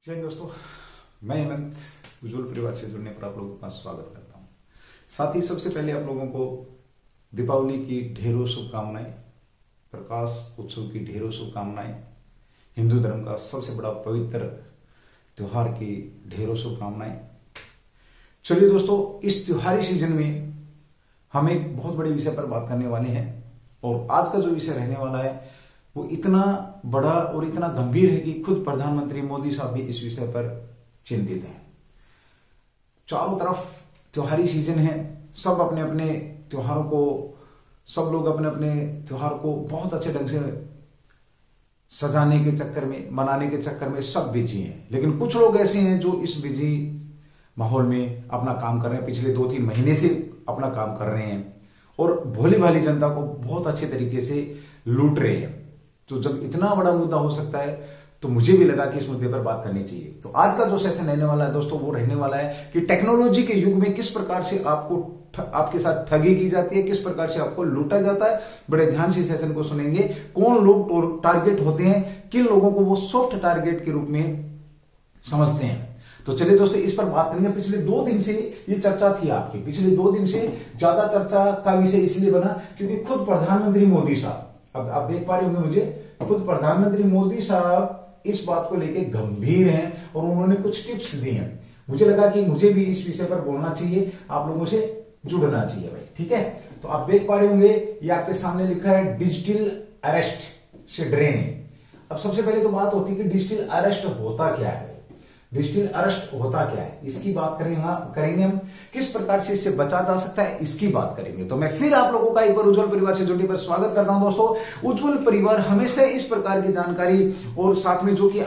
जय हिंद दोस्तों, मैं हेमंत उज्ज्वल परिवार से जुड़ने पर आप लोगों का स्वागत करता हूं। साथ ही सबसे पहले आप लोगों को दीपावली की ढेरों शुभकामनाएं, प्रकाश उत्सव की ढेरों शुभकामनाएं, हिंदू धर्म का सबसे बड़ा पवित्र त्योहार की ढेरों शुभकामनाएं। चलिए दोस्तों, इस त्योहारी सीजन में हम एक बहुत बड़े विषय पर बात करने वाले हैं और आज का जो विषय रहने वाला है वो इतना बड़ा और इतना गंभीर है कि खुद प्रधानमंत्री मोदी साहब भी इस विषय पर चिंतित हैं। चारों तरफ त्योहारी सीजन है, सब अपने अपने त्योहारों को, सब लोग अपने अपने त्योहार को बहुत अच्छे ढंग से सजाने के चक्कर में, मनाने के चक्कर में सब बिजी हैं। लेकिन कुछ लोग ऐसे हैं जो इस बिजी माहौल में अपना काम कर रहे हैं, पिछले 2-3 महीने से अपना काम कर रहे हैं और भोली भाली जनता को बहुत अच्छे तरीके से लूट रहे हैं। तो जब इतना बड़ा मुद्दा हो सकता है तो मुझे भी लगा कि इस मुद्दे पर बात करनी चाहिए। तो आज का जो सेशन रहने वाला है दोस्तों, वो रहने वाला है कि टेक्नोलॉजी के युग में किस प्रकार से आपके साथ ठगी की जाती है, किस प्रकार से आपको लूटा जाता है। बड़े ध्यान से सेशन को सुनेंगे। कौन लोग टारगेट होते हैं, किन लोगों को वो सॉफ्ट टारगेट के रूप में समझते हैं। तो चलिए दोस्तों, इस पर बात करेंगे। पिछले 2 दिन से ये चर्चा थी आपकी, पिछले 2 दिन से ज्यादा चर्चा का विषय इसलिए बना क्योंकि खुद प्रधानमंत्री मोदी साहब, अब आप देख पा रहे होंगे मुझे, खुद प्रधानमंत्री मोदी साहब इस बात को लेकर गंभीर हैं और उन्होंने कुछ टिप्स दी हैं। मुझे लगा कि मुझे भी इस विषय पर बोलना चाहिए, आप लोगों से जुड़ना चाहिए भाई, ठीक है। तो आप देख पा रहे होंगे ये आपके सामने लिखा है डिजिटल अरेस्ट से डरें। अब सबसे पहले तो बात होती है कि डिजिटल अरेस्ट होता क्या है, डिजिटल अरेस्ट होता क्या है, इसकी बात करेंगे हम। किस प्रकार से इससे बचा जा सकता है, इसकी बात करेंगे। तो मैं फिर आप लोगों का एक बार उज्ज्वल परिवार से जुड़ने पर स्वागत करता हूं दोस्तों। उज्ज्वल परिवार हमेशा इस प्रकार की जानकारी और साथ में जो कि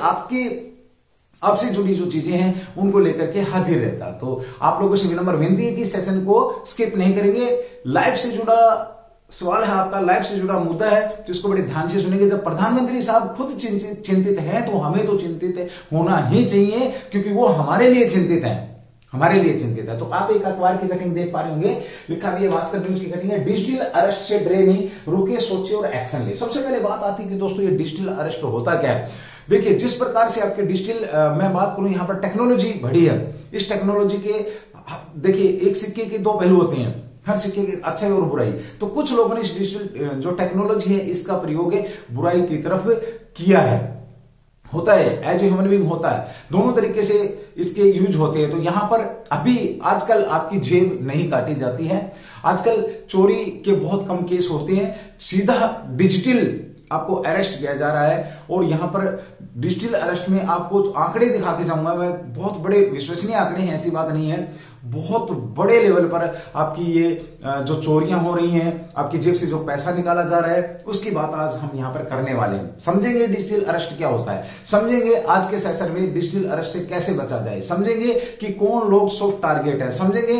आपसे जुड़ी जो चीजें हैं उनको लेकर के हाजिर रहता। तो आप लोगों से विनम्र विनती है कि सेशन को स्किप नहीं करेंगे। लाइफ से जुड़ा सवाल है आपका, लाइफ से जुड़ा मुद्दा है, तो इसको बड़े ध्यान से सुनेंगे। जब प्रधानमंत्री साहब खुद चिंतित हैं तो हमें तो चिंतित होना ही चाहिए क्योंकि वो हमारे लिए चिंतित हैं, हमारे लिए चिंतित है। तो आप एक अखबार की कटिंग देख पा रहे होंगे, लिखा भी है, भास्कर न्यूज की कटिंग है, डिजिटल अरेस्ट से डरे नहीं, रुके सोचे और एक्शन ले। सबसे पहले बात आती है कि दोस्तों ये डिजिटल अरेस्ट होता क्या है। देखिए, जिस प्रकार से आपके डिजिटल मैं बात करूं, यहां पर टेक्नोलॉजी बढ़ी है। इस टेक्नोलॉजी के देखिए एक सिक्के के 2 पहलू होते हैं, हर सिक्के की अच्छाई और बुराई। तो कुछ लोगों ने इस डिजिटल जो टेक्नोलॉजी है इसका प्रयोग बुराई की तरफ किया है, होता है, एज ए ह्यूमन बीइंग होता है, दोनों तरीके से इसके यूज होते हैं। तो यहां पर अभी आजकल आपकी जेब नहीं काटी जाती है, आजकल चोरी के बहुत कम केस होते हैं, सीधा डिजिटल आपको अरेस्ट किया जा रहा है। और यहां पर डिजिटल अरेस्ट में आपको आंकड़े दिखा के जाऊंगा मैं, बहुत बड़े विश्वसनीय आंकड़े हैं, ऐसी बात नहीं है। बहुत बड़े लेवल पर आपकी ये जो चोरियां हो रही हैं, आपकी जेब से जो पैसा निकाला जा रहा है, उसकी बात आज हम यहां पर करने वाले हैं। समझेंगे डिजिटल अरेस्ट क्या होता है, समझेंगे आज के सेशन में डिजिटल अरेस्ट से कैसे बचा जाए, समझेंगे कि कौन लोग सॉफ्ट टारगेट है, समझेंगे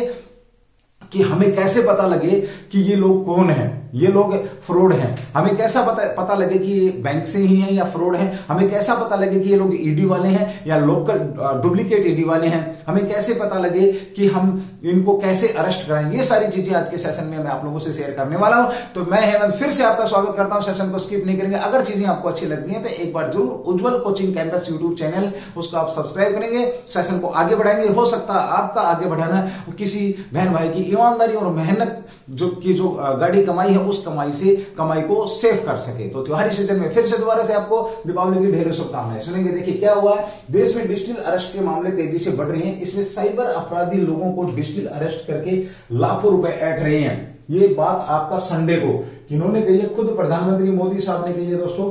कि हमें कैसे पता लगे कि ये लोग कौन हैं, ये लोग फ्रॉड हैं, हमें कैसा पता लगे कि ये बैंक से ही हैं या फ्रॉड हैं, हमें कैसा पता लगे कि ये लोग ईडी वाले हैं या लोकल डुप्लीकेट ईडी वाले हैं, हमें कैसे पता लगे कि हम इनको कैसे अरेस्ट कराएं। ये सारी चीजें आज के सेशन में मैं आप लोगों से शेयर करने वाला हूं। तो मैं हेमंत फिर से आपका स्वागत करता हूं, सेशन को स्किप नहीं करेंगे। अगर चीजें आपको अच्छी लगती हैं तो एक बार जरूर उज्ज्वल कोचिंग कैंपस यूट्यूब चैनल उसको आप सब्सक्राइब करेंगे, सेशन को आगे बढ़ाएंगे। हो सकता है आपका आगे बढ़ाना किसी बहन भाई की ईमानदारी और मेहनत जो गाड़ी कमाई है उस कमाई को सेव कर सके। तो त्योहारी सीजन में फिर से दोबारा से आपको दीपावली की ढेरों शुभकामनाएं सुनेंगे। देखिए क्या हुआ है, देश में डिजिटल अरेस्ट के मामले तेजी से बढ़ रहे हैं। इसमें साइबर अपराधी लोगों को डिजिटल अरेस्ट करके लाखों रुपए ऐंठ रहे हैं। ये बात आपका संडे को किन्होंने कही है, खुद प्रधानमंत्री मोदी साहब ने कही है दोस्तों,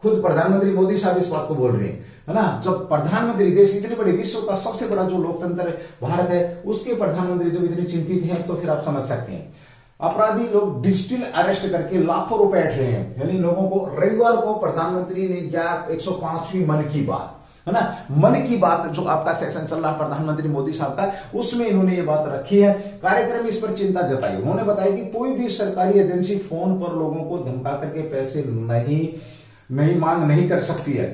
खुद प्रधानमंत्री मोदी साहब इस बात को बोल रहे हैं, है ना। जब प्रधानमंत्री, देश इतने बड़े, विश्व का सबसे बड़ा जो लोकतंत्र भारत है, उसके प्रधानमंत्री जब इतने चिंतित हैं तो फिर आप समझ सकते हैं। अपराधी लोग डिजिटल अरेस्ट करके लाखों रुपए ऐंठ रहे हैं। यानी लोगों को, रविवार को प्रधानमंत्री ने क्या 105वीं मन की बात, है ना, मन की बात जो आपका सेशन चल रहा है प्रधानमंत्री मोदी साहब का, उसमें इन्होंने ये बात रखी है। कार्यक्रम में इस पर चिंता जताई। उन्होंने बताया कि कोई भी सरकारी एजेंसी फोन पर लोगों को धमका करके पैसे नहीं कर सकती है।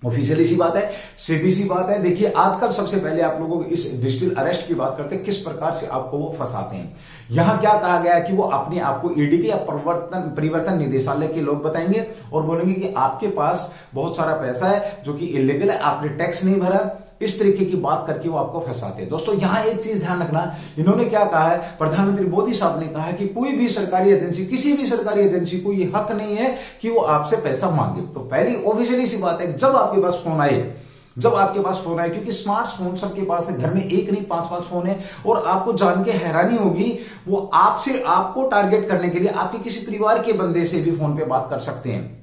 ऑफिशियली सी बात है, सीधी सी बात है। देखिए आजकल सबसे पहले आप लोगों को इस डिजिटल अरेस्ट की बात करते हैं, किस प्रकार से आपको वो फंसाते हैं। यहां क्या कहा गया है कि वो अपने आपको ईडी के या परिवर्तन निदेशालय के लोग बताएंगे और बोलेंगे कि आपके पास बहुत सारा पैसा है जो कि इलीगल है, आपने टैक्स नहीं भरा, इस तरीके की बात करके वो आपको फंसाते हैं। दोस्तों यहां एक चीज ध्यान रखना, इन्होंने क्या कहा है, प्रधानमंत्री मोदी साहब ने कहा है कि कोई भी सरकारी एजेंसी, किसी भी सरकारी एजेंसी को ये हक नहीं है कि वो आपसे पैसा मांगे। तो पहली ऑफिशियली सी बात है, जब आपके पास फोन आए, क्योंकि स्मार्टफोन सबके पास है, घर में एक नहीं 5-5 फोन है, और आपको जान के हैरानी होगी वो आपको टारगेट करने के लिए आपके किसी परिवार के बंदे से भी फोन पे बात कर सकते हैं,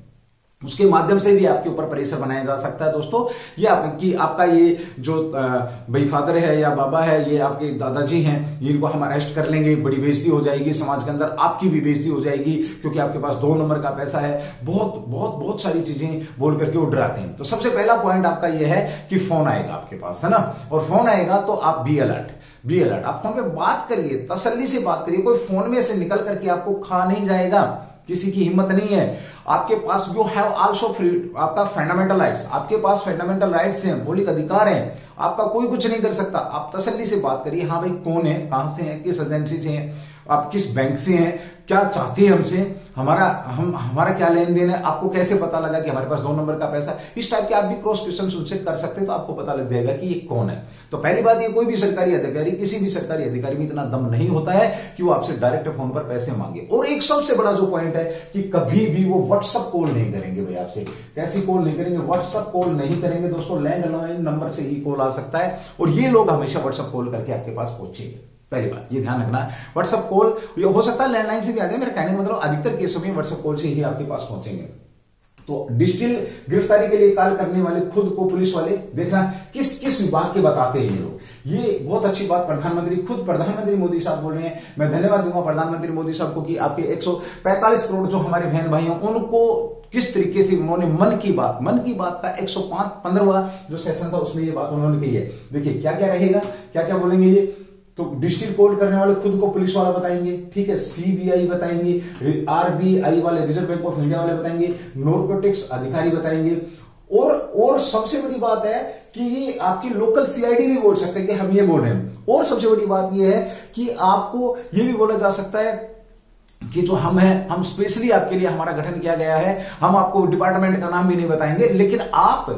उसके माध्यम से भी आपके ऊपर प्रेशर बनाया जा सकता है। दोस्तों ये आपका ये जो भाई फादर है या बाबा है, ये आपके दादाजी हैं, इनको हम अरेस्ट कर लेंगे, बड़ी बेइज्जती हो जाएगी समाज के अंदर, आपकी भी बेइज्जती हो जाएगी क्योंकि आपके पास 2 नंबर का पैसा है, बहुत सारी चीजें बोल करके वो डराते हैं। तो सबसे पहला पॉइंट आपका ये है कि फोन आएगा आपके पास, है ना, और फोन आएगा तो आप बी अलर्ट। आप फोन पे बात करिए, तसल्ली से बात करिए, कोई फोन में से निकल करके आपको खा नहीं जाएगा, किसी की हिम्मत नहीं है। आपके पास यू हैव आल्सो फ्री, आपका फंडामेंटल राइट्स, आपके पास फंडामेंटल राइट्स हैं, मौलिक अधिकार हैं, आपका कोई कुछ नहीं कर सकता। आप तसल्ली से बात करिए, हाँ भाई कौन है, कहां से हैं, किस एजेंसी से हैं, आप किस बैंक से हैं, क्या चाहते हैं हमसे, हमारा क्या लेन देन है, आपको कैसे पता लगा कि हमारे पास 2 नंबर का पैसा, इस टाइप के आप भी क्रॉस क्वेश्चन उनसे कर सकते हैं, तो आपको पता लग जाएगा कि ये कौन है। तो पहली बात, ये कोई भी सरकारी अधिकारी, किसी भी सरकारी अधिकारी में इतना दम नहीं होता है कि वो आपसे डायरेक्ट फोन पर पैसे मांगे। और एक सबसे बड़ा जो पॉइंट है कि कभी भी वो व्हाट्सएप कॉल नहीं करेंगे भाई आपसे, कैसी कॉल नहीं करेंगे, व्हाट्सएप कॉल नहीं करेंगे दोस्तों, लैंडलाइन नंबर से ही कॉल आ सकता है, और ये लोग हमेशा व्हाट्सएप कॉल करके आपके पास पहुंचेंगे। पहली बात ये ध्यान रखना, व्हाट्सएप कॉल ये हो सकता है लैंडलाइन से भी आ जाए, मेरा कहने का मतलब अधिकतर केसों में व्हाट्सएप कॉल से ही आपके पास पहुंचेंगे। तो डिजिटल गिरफ्तारी के लिए कॉल करने वाले खुद को पुलिस वाले, देखना किस विभाग के बताते हैं ये लोग। ये बहुत अच्छी बात प्रधानमंत्री मोदी साहब बोल रहे हैं। मैं धन्यवाद दूंगा प्रधानमंत्री मोदी साहब को कि आपके 145 करोड़ जो हमारे बहन भाई हैं उनको किस तरीके से उन्होंने मन की बात का 115वां जो सेशन था उसमें ये बात उन्होंने कही है। देखिए क्या क्या रहेगा, क्या क्या बोलेंगे ये। तो डिजिटल कॉल करने वाले खुद को पुलिस वाला बताएंगे, ठीक है, सीबीआई बताएंगे, आरबीआई वाले, रिजर्व बैंक ऑफ इंडिया वाले बताएंगे, नारकोटिक्स अधिकारी बताएंगे, और सबसे बड़ी बात है कि ये आपकी लोकल सीआईडी भी बोल सकते हैं कि हम ये बोल रहे हैं। और सबसे बड़ी बात ये है कि आपको ये भी बोला जा सकता है कि जो हम स्पेशली आपके लिए हमारा गठन किया गया है, हम आपको डिपार्टमेंट का नाम भी नहीं बताएंगे, लेकिन आपको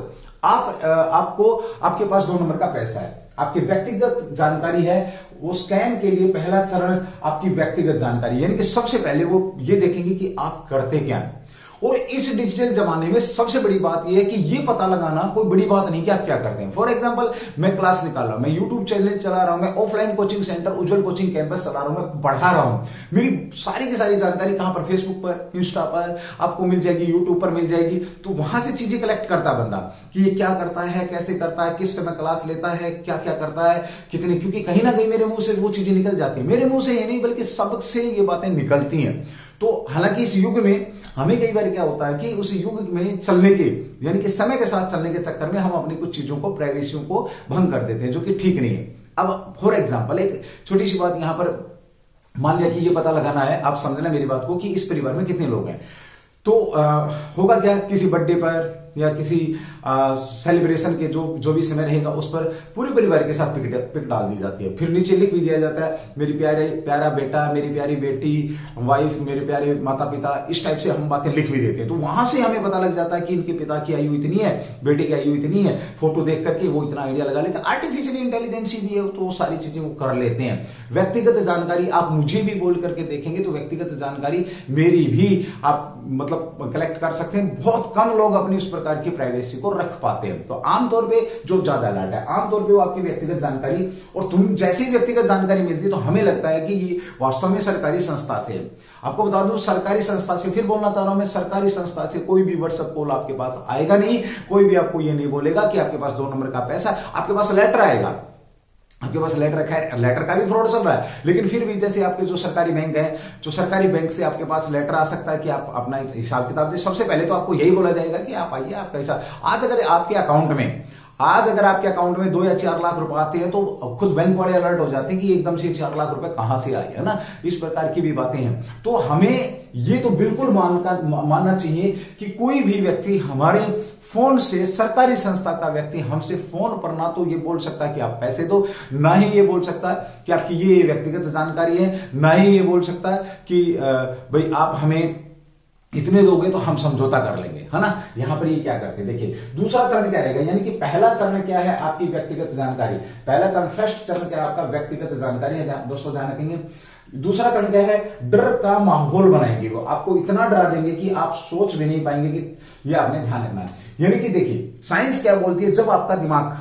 आपके पास 2 नंबर का पैसा है, आपकी व्यक्तिगत जानकारी है, वो स्कैम के लिए पहला चरण आपकी व्यक्तिगत जानकारी, यानी कि सबसे पहले वो ये देखेंगे कि आप करते क्या हैं। और इस डिजिटल जमाने में सबसे बड़ी बात यह है कि ये पता लगाना कोई बड़ी बात नहीं कि आप क्या करते हैं। फॉर एग्जांपल मैं क्लास निकाल रहा हूं, मैं यूट्यूब चैनल चला रहा हूं, मैं ऑफलाइन कोचिंग सेंटर उज्जवल कोचिंग कैंपस चला रहा हूं, मैं पढ़ा रहा हूं, मेरी सारी की सारी जानकारी कहां पर, फेसबुक पर, इंस्टा पर आपको मिल जाएगी, यूट्यूब पर मिल जाएगी। तो वहां से चीजें कलेक्ट करता बंदा कि ये क्या करता है, कैसे करता है, किस समय क्लास लेता है, क्या क्या करता है, कितने, क्योंकि कहीं ना कहीं मेरे मुंह से वो चीजें निकल जाती है, मेरे मुंह से ये नहीं बल्कि सबसे ये बातें निकलती हैं। तो हालांकि इस युग में हमें कई बार क्या होता है कि उस युग में चलने के, यानी कि समय के साथ चलने के चक्कर में हम अपनी कुछ चीजों को, प्राइवेसियों को भंग कर देते हैं, जो कि ठीक नहीं है। अब फॉर एग्जांपल एक छोटी सी बात यहां पर, मान लिया कि ये पता लगाना है, आप समझना मेरी बात को, कि इस परिवार में कितने लोग हैं। तो होगा क्या, किसी बर्थडे पर या किसी सेलिब्रेशन के जो भी समय रहेगा उस पर पूरे परिवार के साथ पिक डाल दी जाती है, फिर नीचे लिख भी दिया जाता है मेरी प्यारा बेटा, मेरी प्यारी बेटी, वाइफ, मेरे प्यारे माता पिता, इस टाइप से हम बातें लिख भी देते हैं। तो वहां से हमें पता लग जाता है कि इनके पिता की आयु इतनी है, बेटे की आयु इतनी है, फोटो देख करके वो इतना आइडिया लगा लेते हैं। आर्टिफिशियल इंटेलिजेंस भी है तो सारी चीजें वो कर लेते हैं। व्यक्तिगत जानकारी आप मुझे भी बोल करके देखेंगे तो व्यक्तिगत जानकारी मेरी भी आप मतलब कलेक्ट कर सकते हैं। बहुत कम लोग अपनी उस प्रकार की प्राइवेसी को रख पाते हैं। तो आमतौर पे जो ज्यादा अलर्ट है, आमतौर पे वो आपकी व्यक्तिगत जानकारी, और तुम जैसे ही व्यक्तिगत जानकारी मिलती है तो हमें लगता है कि ये वास्तव में सरकारी संस्था से है। आपको बता दूं, सरकारी संस्था से, फिर बोलना चाह रहा हूं मैं, सरकारी संस्था से कोई भी व्हाट्सएप कॉल आपके पास आएगा नहीं, कोई भी आपको ये नहीं बोलेगा कि आपके पास 2 नंबर का पैसा, आपके पास लेटर आएगा, आपके पास लेटर, खैर लेटर का भी फ्रॉड चल रहा है, लेकिन फिर भी जैसे आपके जो सरकारी बैंक है, जो सरकारी बैंक से आपके पास लेटर आ सकता है कि आप अपना हिसाब किताब दे। सबसे पहले तो आपको यही बोला जाएगा कि आप आइए, आपका हिसाब, आज अगर आपके अकाउंट में 2 या 4 लाख रुपए आते हैं तो खुद बैंक वाले अलर्ट हो जाते हैं कि एकदम से 4 लाख रुपए कहां से आए, है ना। इस प्रकार की भी बातें हैं। तो हमें ये तो बिल्कुल मानना चाहिए कि कोई भी व्यक्ति हमारे फोन से सरकारी संस्था का व्यक्ति हमसे फोन पर ना तो ये बोल सकता है कि आप पैसे दो, ना ही ये बोल सकता है कि आपकी ये व्यक्तिगत जानकारी है, ना ही ये बोल सकता है कि भाई आप हमें इतने दोगे तो हम समझौता कर लेंगे, है ना। यहां पर ये क्या करते हैं, देखिए दूसरा चरण क्या रहेगा, यानी कि पहला चरण क्या है, आपकी व्यक्तिगत जानकारी। पहला चरण, फर्स्ट चरण क्या है आपका, व्यक्तिगत जानकारी है, दोस्तों ध्यान रखेंगे। दूसरा चरण क्या है, डर का माहौल बनाएंगे। वो आपको इतना डरा देंगे कि आप सोच भी नहीं पाएंगे कि ये आपने ध्यान रखना है। यानी कि देखिए साइंस क्या बोलती है, जब आपका दिमाग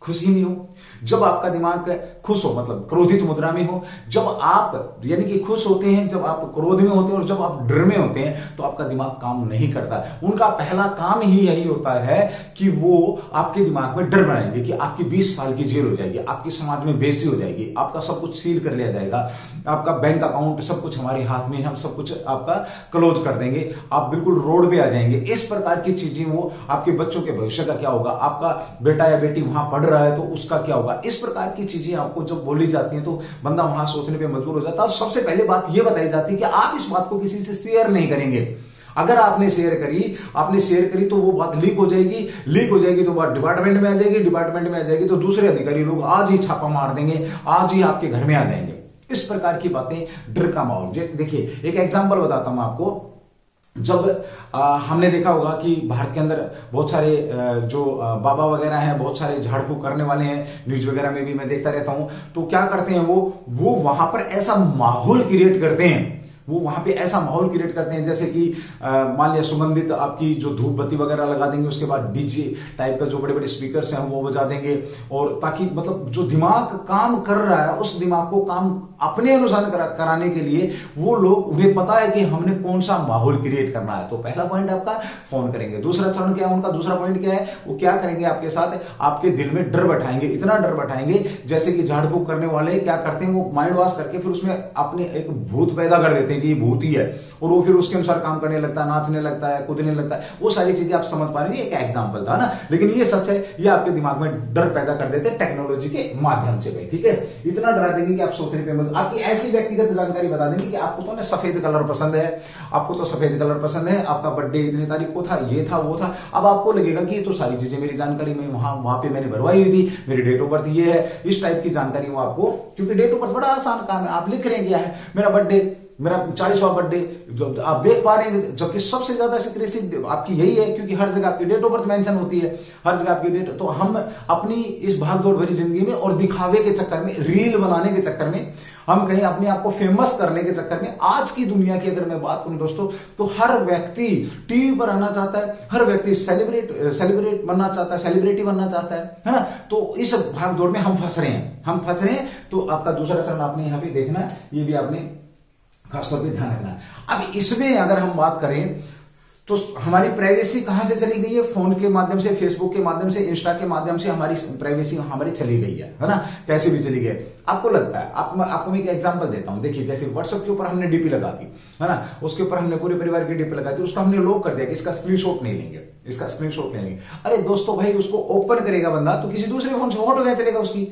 खुशी में हो, जब आपका दिमाग खुश हो, मतलब क्रोधित मुद्रा में हो, जब आप यानी कि खुश होते हैं, जब आप क्रोध में होते हैं और जब आप डर में होते हैं, तो आपका दिमाग काम नहीं करता। उनका पहला काम ही यही होता है कि वो आपके दिमाग में डर बनाएंगे कि आपकी 20 साल की जेल हो जाएगी, आपकी समाज में बेइज्जती हो जाएगी, आपका सब कुछ सील कर लिया जाएगा, आपका बैंक अकाउंट सब कुछ हमारे हाथ में, हम सब कुछ आपका क्लोज कर देंगे, आप बिल्कुल रोड पे आ जाएंगे। इस प्रकार की चीजें, वो आपके बच्चों के भविष्य का क्या होगा, आपका बेटा या बेटी वहां पढ़ रहा है तो उसका क्या होगा, इस प्रकार की चीजें आपको जब बोली जाती हैं तो बंदा वहां सोचने पे मजबूर हो जाता है। और सबसे पहले बात यह बताई जाती है कि आप इस बात को किसी से शेयर नहीं करेंगे। अगर आपने शेयर करी तो वो बात लीक हो जाएगी तो बात डिपार्टमेंट में आ जाएगी तो दूसरे अधिकारी लोग आज ही छापा मार देंगे, आज ही आपके घर में आ जाएंगे। इस प्रकार की बातें, डर का माहौल। देखिए एक एग्जांपल बताता हूं आपको। जब हमने देखा होगा कि भारत के अंदर बहुत सारे जो बाबा वगैरह हैं, बहुत सारे झाड़ फूक करने वाले हैं, न्यूज वगैरह में भी मैं देखता रहता हूं, तो क्या करते हैं वो वहां पर ऐसा माहौल क्रिएट करते हैं, वो वहां पे ऐसा माहौल क्रिएट करते हैं जैसे कि मान लिया सुगंधित आपकी जो धूप बत्ती वगैरह लगा देंगे, उसके बाद डीजे टाइप का जो बड़े बड़े स्पीकर्स हैं वो बजा देंगे, और ताकि मतलब जो दिमाग काम कर रहा है उस दिमाग को काम अपने अनुसार कराने के लिए वो लोग, उन्हें पता है कि हमने कौन सा माहौल क्रिएट करना है। तो पहला पॉइंट आपका फोन करेंगे। दूसरा चरण क्या है उनका, दूसरा पॉइंट क्या है, वो क्या करेंगे आपके साथ, आपके दिल में डर बैठाएंगे, इतना डर बैठाएंगे जैसे कि झाड़ फूक करने वाले क्या करते हैं, वो माइंड वॉश करके फिर उसमें अपने एक भूत पैदा कर देते हैं कि ये भूत ही है, और वो फिर उसके अनुसार काम करने लगता है, नाचने लगता है, कूदने लगता है। वो सारी चीजें आप समझ पा रहे हैं, एक एग्जांपल था ना, लेकिन ये सच है, ये आपके दिमाग में डर पैदा कर देते हैं टेक्नोलॉजी के माध्यम से भाई, ठीक है। इतना डरा देंगे कि आप सोचने पे मत, आपकी ऐसी व्यक्तिगत जानकारी बता देंगे कि आपको तो ना सफेद कलर पसंद है, आपको तो सफेद कलर पसंद है, आपका बर्थडे इतनी तारीख को था, ये था वो था। अब आपको लगेगा कि ये तो सारी चीजें मेरी जानकारी में वहां पे मैंने भरवाई हुई थी, मेरी डेट ऑफ बर्थ ये है, इस टाइप की जानकारी वो आपको, क्योंकि डेट ऑफ बर्थ बड़ा आसान काम है, आप लिख रहे हैं क्या है, मेरा बर्थडे, मेरा 40वां बर्थडे, जो आप देख पा रहे हैं, जबकि सबसे ज्यादा सिक्रेसी आपकी यही है, क्योंकि हर जगह आपकी डेट ऑफ बर्थ मेंशन होती है, हर जगह आपकी डेट। तो हम अपनी इस भागदौड़ भरी जिंदगी में और दिखावे के चक्कर में, रील बनाने के चक्कर में, हम कहीं अपने आप को फेमस करने के चक्कर में, आज की दुनिया की अगर मैं बात करूं दोस्तों, तो हर व्यक्ति टीवी पर आना चाहता है, हर व्यक्ति सेलिब्रेट बनना चाहता है, सेलिब्रिटी बनना चाहता है ना। तो इस भागदौड़ में हम फंस रहे हैं। तो आपका दूसरा चरण आपने यहां पे देखना है, ये भी आपने खासतौर पे ध्यान रखना है। अब इसमें अगर हम बात करें तो हमारी प्राइवेसी कहां से चली गई है, फोन के माध्यम से, फेसबुक के माध्यम से, इंस्टा के माध्यम से हमारी प्राइवेसी हमारी चली गई है ना, कैसे भी चली गई। आपको लगता है, आपको मैं एक एग्जांपल देता हूं। देखिए जैसे व्हाट्सएप के ऊपर हमने डीपी लगा दी है ना, उसके ऊपर हमने पूरे परिवार की डीपी लगा दी, उसको हमने लॉक कर दिया कि इसका स्क्रीनशॉट नहीं लेंगे, अरे दोस्तों भाई उसको ओपन करेगा बंदा तो किसी दूसरे फोन से फोटो क्या चलेगा उसकी,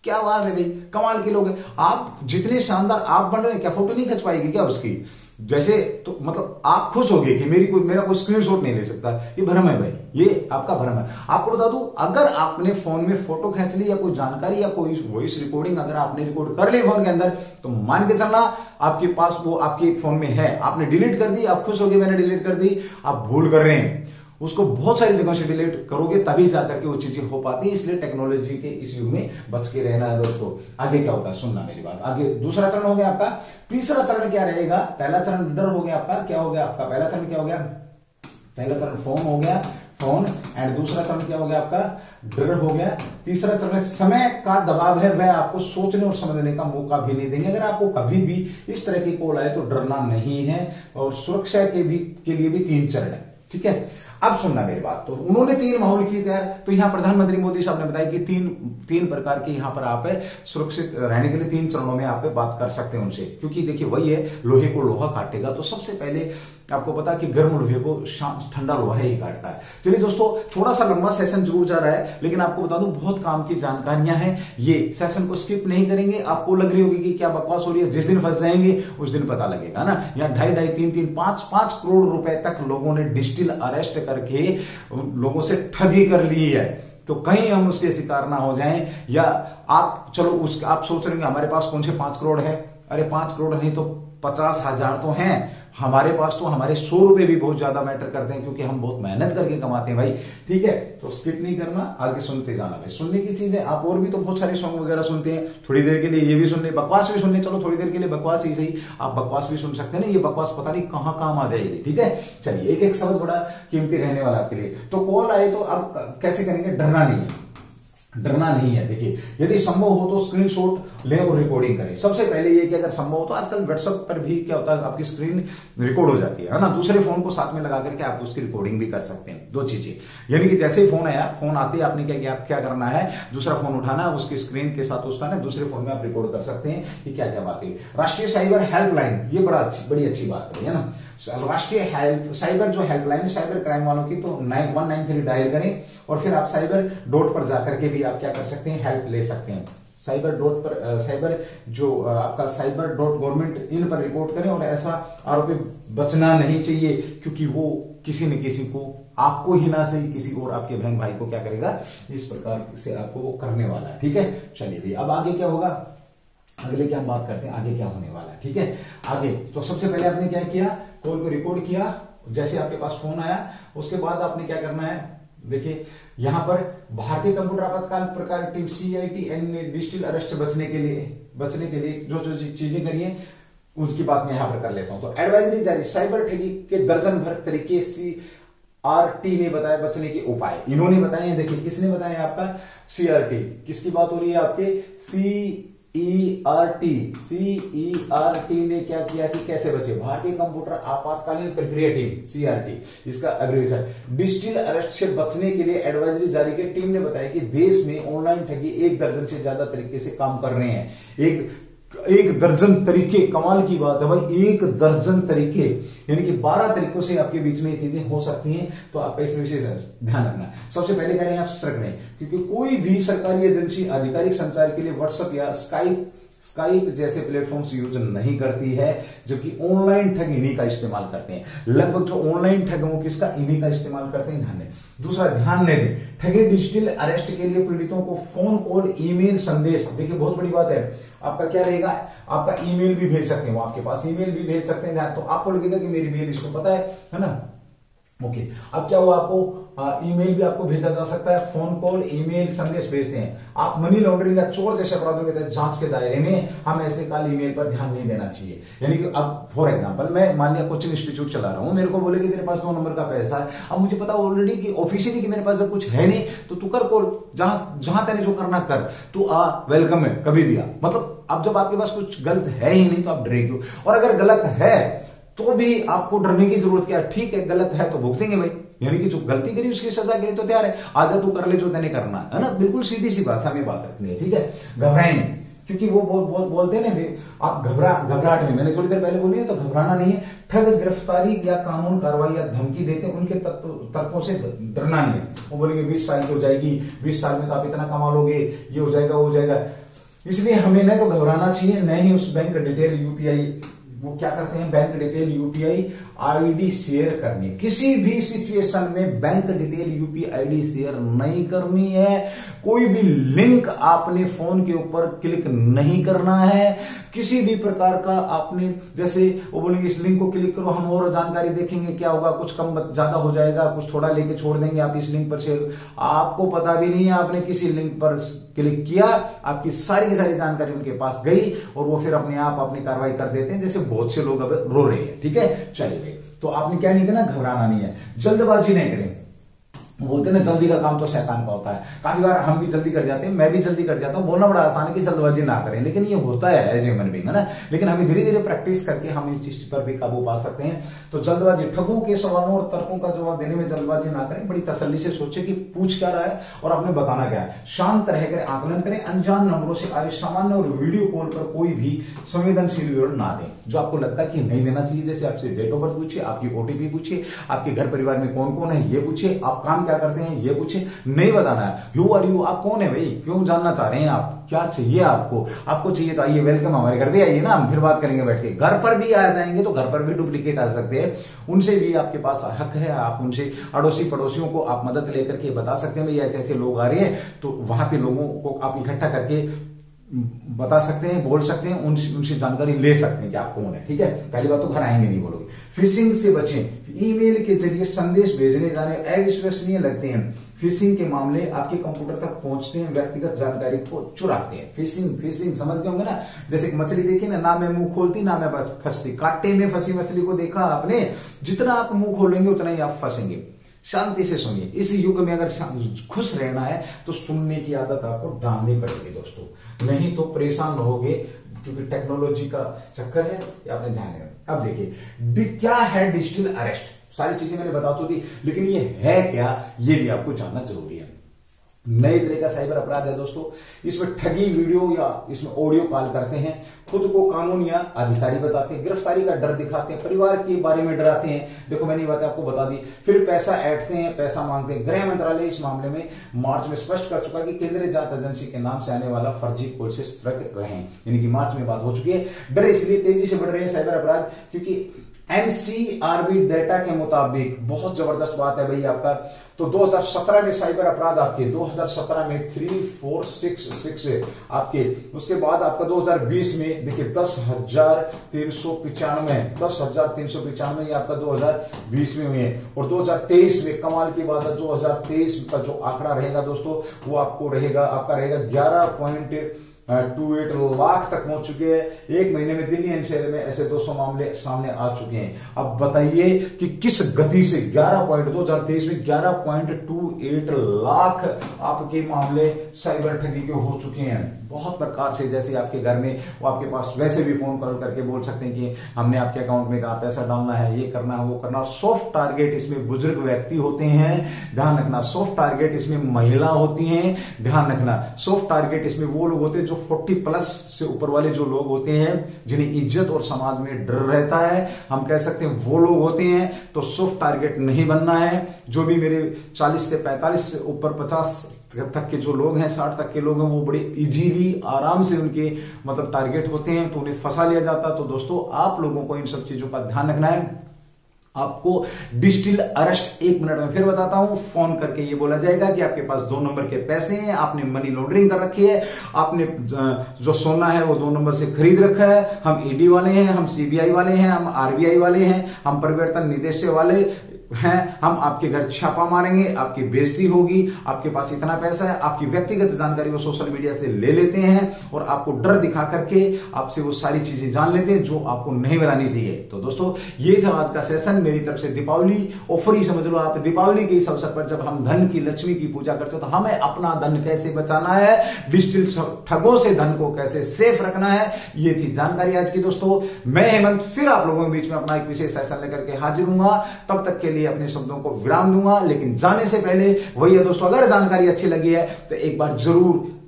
क्या बात है भाई, कमाल के लोग हैं। आप जितने शानदार आप बन रहे हैं, क्या फोटो नहीं खिंच पाएगी क्या उसकी, जैसे तो मतलब आप खुश हो गए कि मेरा कोई स्क्रीनशॉट नहीं ले सकता, ये भ्रम है भाई, ये आपका भ्रम है। आपको बता दूं, अगर आपने फोन में फोटो खींच ली या कोई जानकारी या कोई वॉइस रिकॉर्डिंग अगर आपने रिकॉर्ड कर ली फोन के अंदर, तो मान के चलना आपके पास वो आपके फोन में है, आपने डिलीट कर दी, आप खुश हो गए मैंने डिलीट कर दी, आप भूल कर रहे हैं, उसको बहुत सारी जगह से डिलीट करोगे तभी जाकर के वो चीजें हो पाती है। इसलिए टेक्नोलॉजी के इस युग में बच के रहना है दोस्तों। आगे क्या होता है, सुनना मेरी बात। आगे दूसरा चरण हो गया आपका, तीसरा चरण क्या रहेगा, पहला चरण डर हो गया आपका, क्या हो गया आपका पहला चरण, क्या हो गया पहला चरण फोन हो गया, फोन, एंड दूसरा चरण क्या हो गया आपका डर हो गया। तीसरा चरण समय का दबाव है, वह आपको सोचने और समझने का मौका भी नहीं देंगे। अगर आपको कभी भी इस तरह की कॉल आए तो डरना नहीं है, और सुरक्षा के लिए भी 3 चरण है, ठीक है। अब सुनना मेरी बात, तो उन्होंने 3 माहौल किए तैयार, तो यहां प्रधानमंत्री मोदी साहब ने बताया कि तीन प्रकार के यहां पर आप सुरक्षित रहने के लिए 3 चरणों में आप बात कर सकते हैं उनसे, क्योंकि देखिए वही है, लोहे को लोहा काटेगा। तो सबसे पहले आपको पता कि गर्म लोहे को ठंडा लोहा ही काटता है। चलिए दोस्तों, थोड़ा सा लंबा सेशन जरूर जा रहा है, लेकिन आपको बता दूं बहुत काम की जानकारियां हैं। ये सेशन को स्किप नहीं करेंगे। आपको लग रही होगी कि क्या बकवास हो रही है, जिस दिन फंस जाएंगे उस दिन पता लगेगा ना। यहाँ 2.5, 3, 5 करोड़ रुपए तक लोगों ने डिजिटल अरेस्ट करके लोगों से ठगी कर ली है। तो कहीं हम उसके शिकार ना हो जाएं, या आप चलो आप सोच रहे हैं हमारे पास कौन से 5 करोड़ है। अरे 5 करोड़ नहीं तो 50,000 तो हैं हमारे पास। तो हमारे 100 रुपए भी बहुत ज्यादा मैटर करते हैं, क्योंकि हम बहुत मेहनत करके कमाते हैं भाई। ठीक है, तो स्किप नहीं करना, आगे सुनते जाना भाई। सुनने की चीज है, आप और भी तो बहुत सारे सॉन्ग वगैरह सुनते हैं, थोड़ी देर के लिए ये भी सुनने, बकवास भी सुनने। चलो थोड़ी देर के लिए बकवास ही सही, आप बकवास भी सुन सकते हैं ना। ये बकवास पता नहीं कहां काम आ जाएगी। ठीक है, चलिए एक एक शब्द बड़ा कीमती रहने वाला आपके लिए। तो कॉल आए तो आप कैसे करेंगे, डरना नहीं है, डरना नहीं है। देखिए, यदि संभव हो तो स्क्रीनशॉट लें और रिकॉर्डिंग करें। सबसे पहले ये कि अगर संभव हो तो आजकल व्हाट्सएप पर भी क्या होता है, आपकी स्क्रीन रिकॉर्ड हो जाती है ना। दूसरे फोन को साथ में लगा करके आप उसकी रिकॉर्डिंग भी कर सकते हैं। 2 चीजें, यानी कि जैसे ही फोन आया, फोन आते ही आपने क्या करना है, दूसरा फोन उठाना, उसकी स्क्रीन के साथ उसका ना दूसरे फोन में आप रिकॉर्ड कर सकते हैं कि क्या क्या बात है। राष्ट्रीय साइबर हेल्पलाइन, ये बड़ी अच्छी बात है ना। राष्ट्रीय साइबर जो हेल्पलाइन है साइबर क्राइम वालों की, तो 193 डायल करें और फिर आप साइबर डॉट पर जाकर के भी आप क्या कर सकते हैं, हेल्प ले सकते हैं। साइबर डॉट पर साइबर जो आपका साइबर डॉट गवर्नमेंट इन पर रिपोर्ट करें। और ऐसा आरोपी बचना नहीं चाहिए, क्योंकि वो किसी न किसी को, आपको ही ना सही किसी और आपके बहन भाई को क्या करेगा, इस प्रकार से आपको वो करने वाला है। ठीक है, चलिए भाई अब आगे क्या होगा, अगले क्या हम बात करते हैं, आगे क्या होने वाला है। ठीक है, आगे तो सबसे पहले आपने क्या किया, कॉल को रिकॉर्ड किया। जैसे आपके पास फोन आया उसके बाद आपने क्या करना है, देखिए यहां पर भारतीय कंप्यूटर आपातकाल प्रकार टीम CITN ने डिजिटल अरेस्ट से बचने के लिए जो जो चीजें करी है उसकी बात मैं यहां पर कर लेता हूं। तो एडवाइजरी जारी, साइबर ठगी के दर्जन भर तरीके CRT ने बताया बचने के उपाय, इन्होंने बताए हैं। देखिए किसने बताया, आपका CRT, किसकी बात हो रही है, आपके CERT ने क्या किया कि कैसे बचे, भारतीय कंप्यूटर आपातकालीन प्रक्रिया टीम, CRT इसका एब्रिविएशन। डिजिटल अरेस्ट से बचने के लिए एडवाइजरी जारी की टीम ने बताया कि देश में ऑनलाइन ठगी 1 दर्जन से ज्यादा तरीके से काम कर रहे हैं। एक दर्जन तरीके, कमाल की बात है भाई, 1 दर्जन तरीके, यानी कि 12 तरीकों से आपके बीच में ये चीजें हो सकती हैं। तो आपका इसमें विशेष ध्यान रखना। सबसे पहले कह रहे हैं आप सतर्क रहें, क्योंकि कोई भी सरकारी एजेंसी आधिकारिक संचार के लिए व्हाट्सएप या स्काइप जैसे प्लेटफॉर्म्स यूज नहीं करती है, जबकि ऑनलाइन ठग इन्हीं का इस्तेमाल करते हैं। लगभग जो ऑनलाइन ठग वो किसका, इन्हीं का इस्तेमाल करते हैं। ध्यान दें। दूसरा, ध्यान न दें, ठगी डिजिटल अरेस्ट के लिए पीड़ितों को फोन कॉल, ईमेल, संदेश, देखिए बहुत बड़ी बात है, आपका क्या रहेगा, आपका ईमेल भी भेज सकते हैं, वो आपके पास ईमेल भी भेज सकते हैं। तो आपको लगेगा कि मेरी मेल इसको पता है ना। ओके, अब क्या हुआ, आपको ईमेल भी आपको भेजा जा सकता है, फोन कॉल, ईमेल, संदेश भेजते हैं। आप मनी लॉन्ड्रिंग या चोर जैसे अपराधों के तहत जांच के दायरे में हम ऐसे काल ईमेल पर ध्यान नहीं देना चाहिए। यानी कि अब फॉर एग्जांपल मैं मान लिया कोचिंग इंस्टीट्यूट चला रहा हूं, मेरे को बोले कि तेरे पास 2 नंबर का पैसा है, अब मुझे पता ऑलरेडी कि ऑफिशियली कि मेरे पास जब कुछ है नहीं, तो तू कर कॉल, जहां तेरे जो करना कर, तू आ, वेलकम है, कभी भी आ। मतलब अब जब आपके पास कुछ गलत है ही नहीं तो आप डरे क्यों, और अगर गलत है तो भी आपको डरने की जरूरत क्या है। ठीक है, गलत है तो भुगतेंगे भाई, यानी कि जो गलती करी उसकी सजा के लिए तो तैयार है, आजा तू कर ले जो तेने करना है ना। बिल्कुल सीधी सी भाषा में बात रखनी है। ठीक है, घबराए नहीं, क्योंकि वो बोलते हैं ना, आप घबराहट में, मैंने थोड़ी देर पहले बोली है, तो घबराना नहीं है। ठग गिरफ्तारी या कानून कार्रवाई या धमकी देते हैं, उनके तर्कों से डरना नहीं है। वो बोलेंगे 20 साल की हो जाएगी, 20 साल में तो आप इतना कमा लोगे, ये हो जाएगा, वो हो जाएगा। इसलिए हमें न तो घबराना चाहिए, न ही उस बैंक डिटेल UPI, वो क्या करते हैं, bank detail UPI ID share करनी। किसी भी सिचुएशन में bank detail UPI ID share नहीं करनी है। कोई भी लिंक आपने फोन के ऊपर क्लिक नहीं करना है। किसी भी प्रकार का आपने, जैसे वो बोलेंगे इस लिंक को क्लिक करो, हम और जानकारी देखेंगे, क्या होगा, कुछ कम ज्यादा हो जाएगा, कुछ थोड़ा लेके छोड़ देंगे, आप इस लिंक पर शेयर, आपको पता भी नहीं है आपने किसी लिंक पर क्लिक किया, आपकी सारी की सारी जानकारी उनके पास गई और वो फिर अपने आप अपनी कार्रवाई कर देते हैं, जैसे बहुत से लोग अब रो रहे हैं। ठीक है, चलिए, तो आपने क्या नहीं करना, घबराना नहीं है, जल्दबाजी नहीं करें। बोलते हैं ना, जल्दी का काम तो शैतान का होता है। काफी बार हम भी जल्दी कर जाते हैं, मैं भी जल्दी कर जाता हूँ। बोलना बड़ा आसान है कि जल्दबाजी ना करें, लेकिन ये होता है एज ह्यूमन बीइंग, है ना। लेकिन हमें धीरे धीरे प्रैक्टिस करके हम इस चीज पर भी काबू पा सकते हैं। तो जल्दबाजी, ठगों के सवालों और तर्कों का जवाब देने में जल्दबाजी ना करें। बड़ी तसल्ली से सोचे कि पूछ क्या रहा है और आपने बताना क्या है। शांत रहकर आकलन करें। अनजान नंबरों से आए सामान्य और वीडियो कॉल पर कोई भी संवेदनशील विवरण ना दें जो आपको लगता है कि नहीं देना चाहिए। जैसे आपसे डेट ऑफ बर्थ पूछे, आपकी ओटीपी पूछे, आपके घर परिवार में कौन कौन है ये पूछे, आप काम क्या करते हैं ये पूछे, नहीं बताना है। यू आर यू, आप कौन है भाई, क्यों जानना चाह रहे हैं आप, क्या चाहिए आपको चाहिए तो आइए, वेलकम, हमारे घर भी आइए ना, हम फिर बात करेंगे बैठ के। घर पर भी आ जाएंगे तो घर पर भी डुप्लीकेट आ सकते हैं, उनसे भी आपके पास हक है। आप उनसे अड़ोसी पड़ोसियों को आप मदद लेकर के बता सकते हैं भाई ऐसे ऐसे लोग आ रहे हैं, तो वहां पे लोगों को आप इकट्ठा करके बता सकते हैं, बोल सकते हैं, उनसे जानकारी ले सकते हैं कि आप कौन है। ठीक है, पहली बात तो घर आएंगे नहीं बोलोगे। फिशिंग से बचें। ईमेल के जरिए संदेश भेजने जाने अविश्वसनीय लगते हैं। फिशिंग के मामले आपके कंप्यूटर तक पहुंचते हैं, व्यक्तिगत जानकारी को चुराते हैं। फिशिंग समझ गए होंगे ना। जैसे मछली देखी ना मैं मुंह खोलती ना मैं फंसती, कांटे में फंसी मछली को देखा आपने, जितना आप मुंह खोलेंगे उतना ही आप फंसेंगे। शांति से सुनिए। इस युग में अगर खुश रहना है तो सुनने की आदत आपको डालनी पड़ेगी दोस्तों, नहीं तो परेशान रहोगे, क्योंकि टेक्नोलॉजी का चक्कर है, ये आपने ध्यान रखना। अब देखिए क्या है डिजिटल अरेस्ट। सारी चीजें मैंने बता तो दी, लेकिन ये है क्या ये भी आपको जानना जरूरी है। नए तरह का साइबर अपराध है दोस्तों। इसमें ठगी वीडियो या इसमें ऑडियो कॉल करते हैं, खुद को कानून या अधिकारी बताते हैं, गिरफ्तारी का डर दिखाते हैं, परिवार के बारे में डराते हैं। देखो मैंने ये बात आपको बता दी। फिर पैसा ऐंठते हैं, पैसा मांगते हैं। गृह मंत्रालय इस मामले में मार्च में स्पष्ट कर चुका है कि केंद्रीय जांच एजेंसी के नाम से आने वाला फर्जी कॉल से सतर्क रहें, यानी कि मार्च में बात हो चुकी है। डर इसलिए तेजी से बढ़ रहे हैं साइबर अपराध क्योंकि एनसीआरबी डेटा के मुताबिक, बहुत जबरदस्त बात है भाई आपका, तो 2017 में साइबर अपराध आपके 2017 में 3466 आपके, उसके बाद आपका 2020 में देखिए 10,395 ये आपका 2020 में हुए हैं। और 2023 में कमाल की बात है, 2023 का जो आंकड़ा रहेगा दोस्तों वो आपको रहेगा, आपका रहेगा 11.28 लाख तक पहुंच चुके हैं। एक महीने में दिल्ली एनसीआर में ऐसे 200 मामले सामने आ चुके हैं। अब बताइए कि किस गति से 2023 में 11.28 लाख आपके मामले साइबर ठगी के हो चुके हैं। बहुत प्रकार से, जैसे आपके घर में वो आपके पास वैसे भी फोन कॉल करके बोल सकते हैं कि हमने आपके अकाउंट में कहा पैसा डालना है, ये करना है, वो करना। और सॉफ्ट टारगेट इसमें बुजुर्ग व्यक्ति होते हैं, ध्यान रखना। सॉफ्ट टारगेट इसमें महिला होती हैं, ध्यान रखना। सॉफ्ट टारगेट इसमें वो लोग होते हैं जो 40+ से ऊपर वाले जो लोग होते हैं, जिन्हें इज्जत और समाज में डर रहता है, हम कह सकते हैं वो लोग होते हैं। तो सॉफ्ट टारगेट नहीं बनना है। जो भी मेरे 40 से 45 से ऊपर 50 तक के जो लोग हैं, 60 तक के लोग हैं, वो बड़े इजीली आराम से उनके मतलब टारगेट होते हैं, तो उन्हें फंसा लिया जाता है। तो दोस्तों आप लोगों को इन सब चीजों का ध्यान रखना है। आपको डिजिटल अरेस्ट 1 मिनट में फिर बताता हूं। फोन करके ये बोला जाएगा कि आपके पास 2 नंबर के पैसे हैं, आपने मनी लॉन्ड्रिंग कर रखी है, आपने जो सोना है वो 2 नंबर से खरीद रखा है, हम ईडी वाले हैं, हम सीबीआई वाले हैं, हम आरबीआई वाले हैं, हम परिवर्तन निदेशालय वाले हैं, हम आपके घर छापा मारेंगे, आपकी बेइज्जती होगी, आपके पास इतना पैसा है, आपकी व्यक्तिगत जानकारी वो सोशल मीडिया से ले लेते हैं और आपको डर दिखा करके आपसे वो सारी चीजें जान लेते हैं जो आपको नहीं बतानी चाहिए। तो दोस्तों ये था आज का सेशन मेरी तरफ से। दीपावली ऑफर ही समझ लो आप। दीपावली के इस अवसर पर जब हम धन की, लक्ष्मी की पूजा करते हो तो हमें अपना धन कैसे बचाना है, डिजिटल ठगों से धन को कैसे सेफ रखना है, ये थी जानकारी आज की दोस्तों। मैं हेमंत फिर आप लोगों के बीच में अपना एक विशेष सेशन लेकर के हाजिर हूंगा। तब तक के लिए अपने शब्दों को विराम दूंगा, लेकिन जाने से पहले वही है दोस्तों, अगर जानकारी अच्छी लगी है तो एक बार जरूर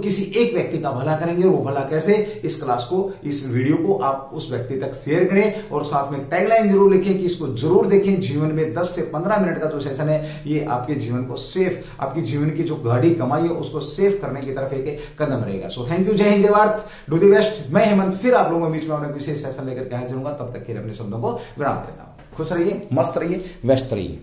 किसी एक व्यक्ति का भला करेंगे। वो भला कैसे, इस क्लास को, इस वीडियो को आप उस व्यक्ति तक शेयर करें और साथ में टैगलाइन जरूर लिखें कि इसको जरूर देखें। जीवन में 10 से 15 मिनट का जो सेशन है ये आपके जीवन को सेफ, आपकी जीवन की जो गाड़ी कमाई है उसको सेफ करने की तरफ एक कदम रहेगा। सो थैंक यू, जय हिंद, जय भारत, डू दी बेस्ट। मैं हेमंत फिर आप लोगों के बीच में अपने विशेष सेशन लेकर के हाजिर हूंगा। तब तक के लिए अपने शब्दों को विराम देता हूं। खुश रहिए, मस्त रहिए, व्यस्त रहिए।